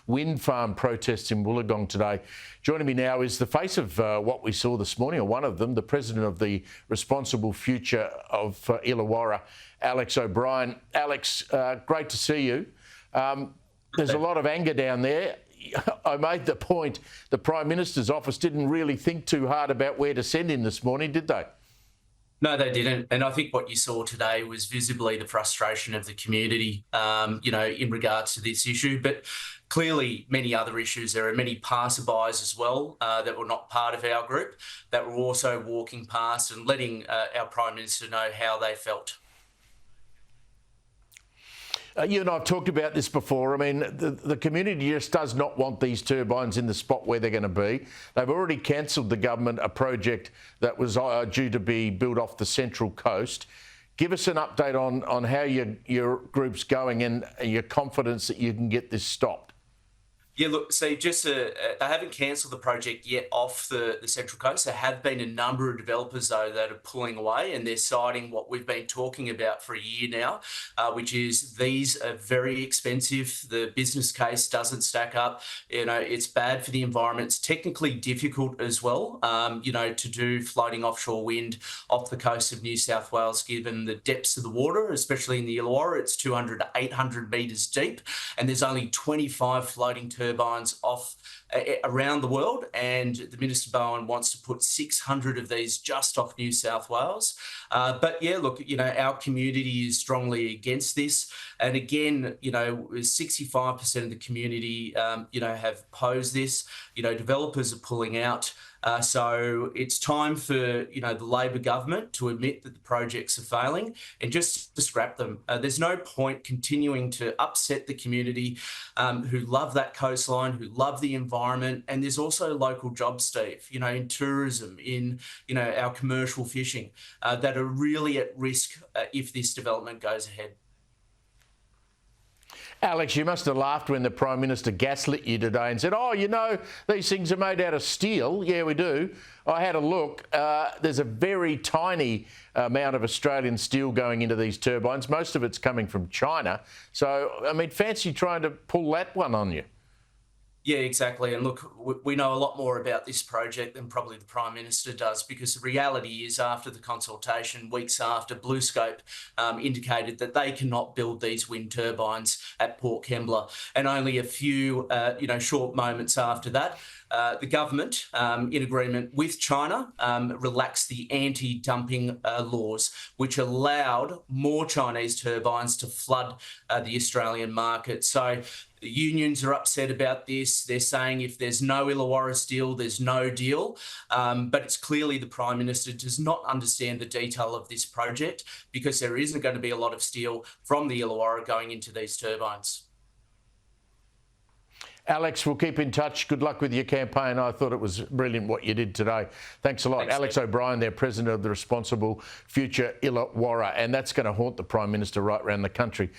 wind farm protests in Wollongong today. Joining me now is the face of what we saw this morning, or one of them, the president of the Responsible Future of Illawarra, Alex O'Brien. Alex, great to see you. There's a lot of anger down there. I made the point the Prime Minister's office didn't really think too hard about where to send him this morning, did they? No, they didn't. And I think what you saw today was visibly the frustration of the community, in regards to this issue. But clearly many other issues. There are many passerbys as well that were not part of our group that were also walking past and letting our Prime Minister know how they felt. You and I have talked about this before. I mean, the community just does not want these turbines in the spot where they're going to be. They've already cancelled, the government, a project that was due to be built off the Central Coast. Give us an update on how your group's going and your confidence that you can get this stopped. Yeah, look, see, they haven't cancelled the project yet off the Central Coast. There have been a number of developers, though, that are pulling away, and they're citing what we've been talking about for a year now, which is these are very expensive. The business case doesn't stack up. It's bad for the environment. It's technically difficult as well, to do floating offshore wind off the coast of New South Wales, given the depths of the water, especially in the Illawarra. It's 200 to 800 metres deep, and there's only 25 floating turbines off around the world, and the Minister Bowen wants to put 600 of these just off New South Wales. But yeah, look, our community is strongly against this, and again, 65% of the community, have opposed this. Developers are pulling out. So it's time for, the Labor government to admit that the projects are failing and just to scrap them. There's no point continuing to upset the community who love that coastline, who love the environment. And there's also local jobs, Steve, in tourism, in, our commercial fishing that are really at risk if this development goes ahead. Alex, you must have laughed when the Prime Minister gaslit you today and said, these things are made out of steel. Yeah, we do. I had a look. There's a very tiny amount of Australian steel going into these turbines. Most of it's coming from China. So, fancy trying to pull that one on you. Yeah, exactly. And look, we know a lot more about this project than probably the Prime Minister does, because the reality is, after the consultation, weeks after, BlueScope indicated that they cannot build these wind turbines at Port Kembla. And only a few, short moments after that, the government, in agreement with China, relaxed the anti-dumping laws, which allowed more Chinese turbines to flood the Australian market. So the unions are upset about this. They're saying if there's no Illawarra steel, there's no deal. But it's clearly the Prime Minister does not understand the detail of this project, because there isn't going to be a lot of steel from the Illawarra going into these turbines. Alex, we'll keep in touch. Good luck with your campaign. I thought it was brilliant what you did today. Thanks a lot. Thanks, Alex Steve. O'Brien, their president of the Responsible Future Illawarra, and that's going to haunt the Prime Minister right around the country.